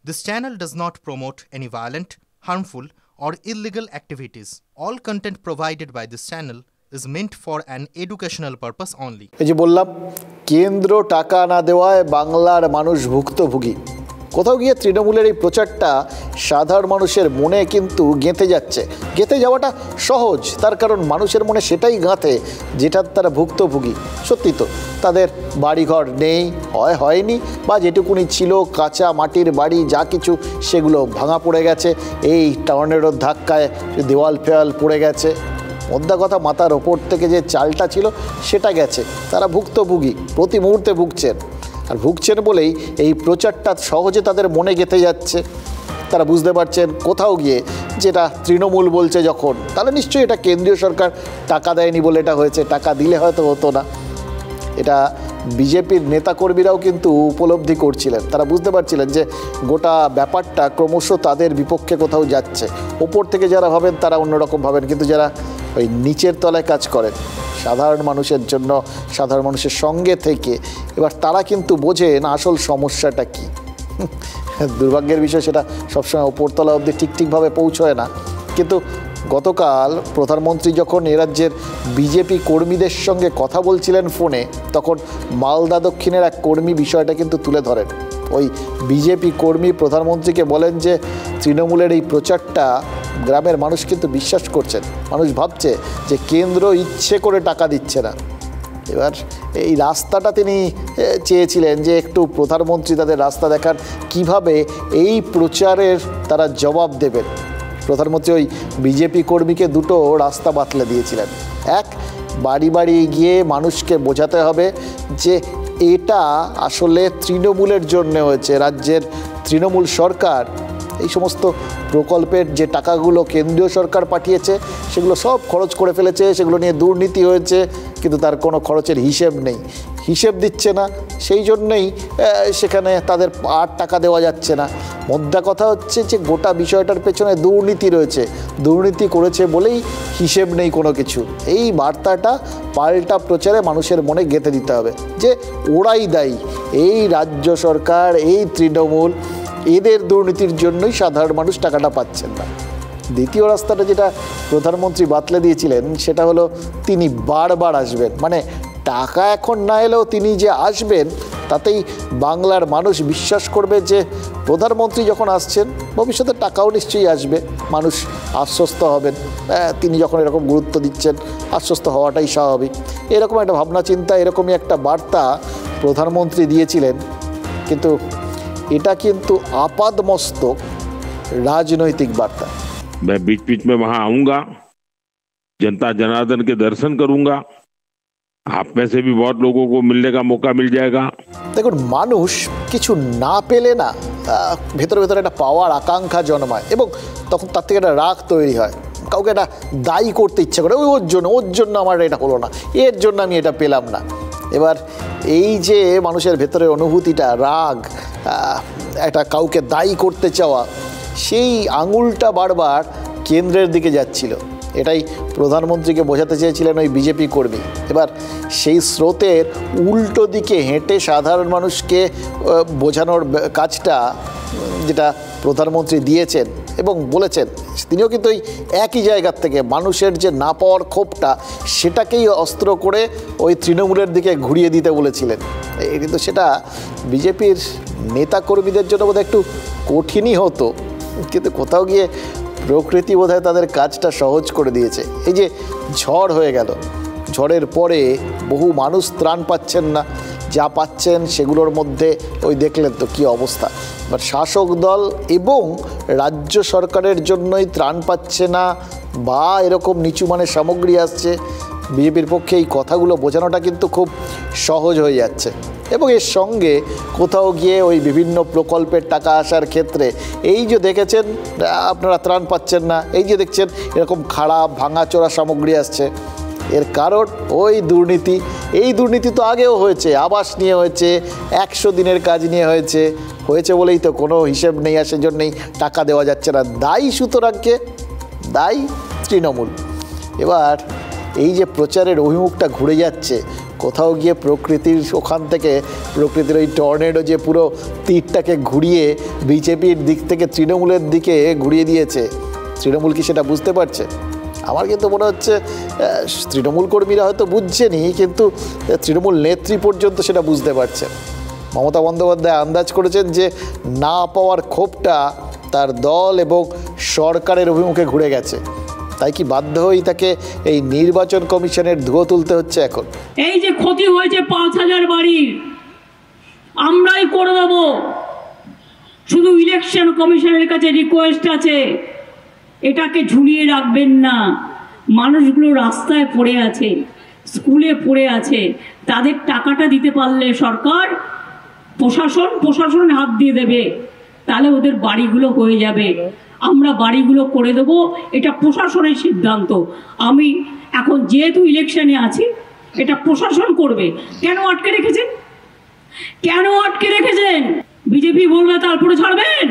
This channel does not promote any violent, harmful, or illegal activities. All content provided by this channel is meant for an educational purpose only. এই যে বললাম কেন্দ্র টাকা না দেওয়ায় বাংলার মানুষ ভুক্তভোগী। কোথাও গিয়ে তৃণমূলের এই প্রচারটা সাধারণ মানুষের মনে কিন্তু গেঁথে যাচ্ছে। গেঁথে যাওয়াটা সহজ, তার কারণ মানুষের মনে সেটাই গাঁথে যেটার তারা ভুক্তভোগী। সত্যি তো, তাদের বাড়িঘর নেই, হয়নি, বা যেটুকুনি ছিল কাঁচা মাটির বাড়ি যা কিছু সেগুলো ভাঙা পড়ে গেছে, এই টর্নেডোর ধাক্কায় দেওয়াল ফেওয়াল পড়ে গেছে। মোদ্দা কথা, মাথার ওপর থেকে যে চালটা ছিল সেটা গেছে। তারা ভুক্তভোগী, প্রতি মুহূর্তে ভুগছেন। আর ভুগছেন বলেই এই প্রচারটা সহজে তাদের মনে গেঁথে যাচ্ছে। তারা বুঝতে পারছেন কোথাও গিয়ে যেটা তৃণমূল বলছে যখন, তাহলে নিশ্চয়ই এটা কেন্দ্রীয় সরকার টাকা দেয়নি বলে এটা হয়েছে, টাকা দিলে হয়তো হতো না। এটা বিজেপির নেতাকর্মীরাও কিন্তু উপলব্ধি করছিলেন। তারা বুঝতে পারছিলেন যে গোটা ব্যাপারটা ক্রমশ তাদের বিপক্ষে কোথাও যাচ্ছে। ওপর থেকে যারা ভাবেন তারা অন্যরকম ভাবেন, কিন্তু যারা ওই নিচের তলায় কাজ করেন সাধারণ মানুষের জন্য, সাধারণ মানুষের সঙ্গে থেকে, এবার তারা কিন্তু বোঝেন আসল সমস্যাটা কী। দুর্ভাগ্যের বিষয়, সেটা সবসময় ওপরতলা অবধি ঠিকভাবে পৌঁছয় না। কিন্তু গতকাল প্রধানমন্ত্রী যখন এ রাজ্যের বিজেপি কর্মীদের সঙ্গে কথা বলছিলেন ফোনে, তখন মালদা দক্ষিণের এক কর্মী বিষয়টা কিন্তু তুলে ধরেন। ওই বিজেপি কর্মী প্রধানমন্ত্রীকে বলেন যে তৃণমূলের এই প্রচারটা গ্রামের মানুষ কিন্তু বিশ্বাস করছেন। মানুষ ভাবছে যে কেন্দ্র ইচ্ছে করে টাকা দিচ্ছে না। এবার এই রাস্তাটা তিনি চেয়েছিলেন যে একটু প্রধানমন্ত্রী তাদের রাস্তা দেখান কিভাবে এই প্রচারের তারা জবাব দেবেন। প্রধানমন্ত্রী ওই বিজেপি কর্মীকে দুটো রাস্তা বাতলে দিয়েছিলেন। এক, বাড়ি বাড়ি গিয়ে মানুষকে বোঝাতে হবে যে এটা আসলে তৃণমূলের জন্য হয়েছে। রাজ্যের তৃণমূল সরকার এই সমস্ত প্রকল্পের যে টাকাগুলো কেন্দ্রীয় সরকার পাঠিয়েছে সেগুলো সব খরচ করে ফেলেছে, সেগুলো নিয়ে দুর্নীতি হয়েছে, কিন্তু তার কোনো খরচের হিসেব নেই, হিসেব দিচ্ছে না, সেই জন্যই সেখানে তাদের আর টাকা দেওয়া যাচ্ছে না। মোদ্দা কথা হচ্ছে যে গোটা বিষয়টার পেছনে দুর্নীতি রয়েছে, দুর্নীতি করেছে বলেই হিসেব নেই কোনো কিছু। এই বার্তাটা পাল্টা প্রচারে মানুষের মনে গেঁথে দিতে হবে যে ওরাই দায়ী, এই রাজ্য সরকার, এই তৃণমূল, এদের দুর্নীতির জন্যই সাধারণ মানুষ টাকাটা পাচ্ছেন না। দ্বিতীয় রাস্তাটা যেটা প্রধানমন্ত্রী বাতলে দিয়েছিলেন সেটা হলো তিনি বারবার আসবেন। মানে টাকা এখন না এলেও তিনি যে আসবেন তাতেই বাংলার মানুষ বিশ্বাস করবে যে প্রধানমন্ত্রী যখন আসছেন ভবিষ্যতে টাকাও নিশ্চয়ই আসবে, মানুষ আশ্বস্ত হবেন। তিনি যখন এরকম গুরুত্ব দিচ্ছেন আশ্বস্ত হওয়াটাই স্বাভাবিক। এরকম একটা ভাবনা চিন্তা, এরকমই একটা বার্তা প্রধানমন্ত্রী দিয়েছিলেন। কিন্তু এটা কিন্তু আপাদমস্তক राजनैतिक वार्ता। मैं बीच बीच में वहां आऊंगा, जनता जनार्दन के दर्शन करूंगा, आप में से भी बहुत लोगों को मिलने का मौका मिल जाएगा। দেখুন, মানুষ কিছু না পেলে না ভেতরে ভেতরে একটা পাওয়ার আকাঙ্ক্ষা জন্মায় এবং তখন তার থেকে একটা রাগ তৈরি হয়। কাউকে একটা দায়ী করতে ইচ্ছে করে, ওর জন্য আমার এটা হলো না, এর জন্য আমি এটা পেলাম না। এবার এই যে মানুষের ভেতরে অনুভূতিটা, রাগ, একটা কাউকে দায়ী করতে চাওয়া, সেই আঙুলটা বারবার কেন্দ্রের দিকে যাচ্ছিল। এটাই প্রধানমন্ত্রীকে বোঝাতে চেয়েছিলেন ওই বিজেপি কর্মী। এবার সেই স্রোতের উল্টো দিকে হেঁটে সাধারণ মানুষকে বোঝানোর কাজটা যেটা প্রধানমন্ত্রী দিয়েছেন এবং বলেছেন, তিনিও কিন্তু ওই একই জায়গার থেকে মানুষের যে না পাওয়ার ক্ষোভটা সেটাকেই অস্ত্র করে ওই তৃণমূলের দিকে ঘুরিয়ে দিতে বলেছিলেন। কিন্তু সেটা বিজেপির নেতাকর্মীদের জন্য বোধহয় একটু কঠিনই হতো, কিন্তু কোথাও গিয়ে প্রকৃতি বোধহয় তাদের কাজটা সহজ করে দিয়েছে। এই যে ঝড় হয়ে গেল, ঝড়ের পরে বহু মানুষ ত্রাণ পাচ্ছেন না, যা পাচ্ছেন সেগুলোর মধ্যে ওই দেখলেন তো কী অবস্থা। এবার শাসক দল এবং রাজ্য সরকারের জন্যই ত্রাণ পাচ্ছে না বা এরকম নিচু মানের সামগ্রী আসছে, বিজেপির পক্ষে এই কথাগুলো বোঝানোটা কিন্তু খুব সহজ হয়ে যাচ্ছে। এবং এর সঙ্গে কোথাও গিয়ে ওই বিভিন্ন প্রকল্পের টাকা আসার ক্ষেত্রে এই যে দেখেছেন আপনারা ত্রাণ পাচ্ছেন না, এই যে দেখছেন এরকম খারাপ ভাঙাচোরা সামগ্রী আসছে, এর কারণ ওই দুর্নীতি। এই দুর্নীতি তো আগেও হয়েছে, আবাস নিয়ে হয়েছে, 100 দিনের কাজ নিয়ে হয়েছে বলেই তো কোনো হিসেব নেই, আর সেজন্যই টাকা দেওয়া যাচ্ছে না। দায়ী সুতরাং কে? দায়ী তৃণমূল। এবার এই যে প্রচারের অভিমুখটা ঘুরে যাচ্ছে, কোথাও গিয়ে প্রকৃতির ওখান থেকে প্রকৃতির ওই টর্নেডো যে পুরো তীরটাকে ঘুরিয়ে বিজেপির দিক থেকে তৃণমূলের দিকে ঘুরিয়ে দিয়েছে, তৃণমূল কি সেটা বুঝতে পারছে? আমার কিন্তু মনে হচ্ছে তৃণমূল কর্মীরা হয়তো বুঝছেনি, কিন্তু তৃণমূল নেত্রী পর্যন্ত সেটা বুঝতে পারছে। মমতা বন্দ্যোপাধ্যায় আন্দাজ করেছেন যে না পাওয়ার ক্ষোভটা তার দল এবং সরকারের অভিমুখে ঘুরে গেছে, তাই কি বাধ্য হয়েই তাকে এই নির্বাচন কমিশনের ধুয়ো তুলতে হচ্ছে এখন? এই যে ক্ষতি হয়েছে 5,000 বাড়ির, আমরাই করে দেব। শুধু ইলেকশন কমিশনের কাছে রিকোয়েস্ট আছে, এটাকে ঝুলিয়ে রাখবেন না। মানুষগুলো রাস্তায় পড়ে আছে, স্কুলে পড়ে আছে, তাদের টাকাটা দিতে পারলে সরকার প্রশাসন হাত দিয়ে দেবে, তাহলে ওদের বাড়িগুলো হয়ে যাবে। আমরা বাড়িগুলো করে দেব, এটা প্রশাসনের সিদ্ধান্ত। আমি এখন যেহেতু ইলেকশনে আছি, এটা প্রশাসন করবে। কেন আটকে রেখেছেন? বিজেপি বলবে তারপরে ছাড়বেন?